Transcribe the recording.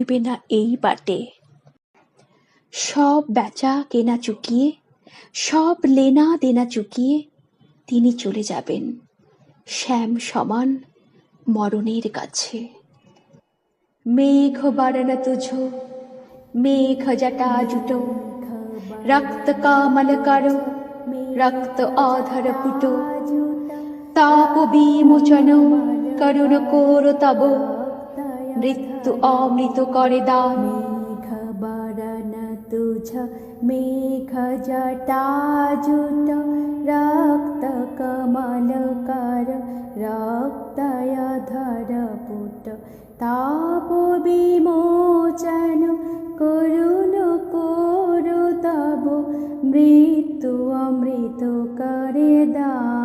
ফিরবে না এই বাটে। সব বেচা কেনা চুকিয়ে, সব লেনা দেনা চুকিয়ে তিনি চলে যাবেন শ্যাম সমান মরণের কাছে। মেঘ বরন তুঝো মেঘ জটা জুটো, রক্ত কামল করো রক্ত অধর পুটো, তাপ বিমোচন করুণ কোর তব, মৃত্যু অমৃত করে দান। মেঘ বরন তুঝ মেঘ জটা জুট, রক্ত কমল কর রক্তয়ধর পুট, তাপ বিমোচন করুণ কোর তব, মৃত্যু অমৃত করে দান।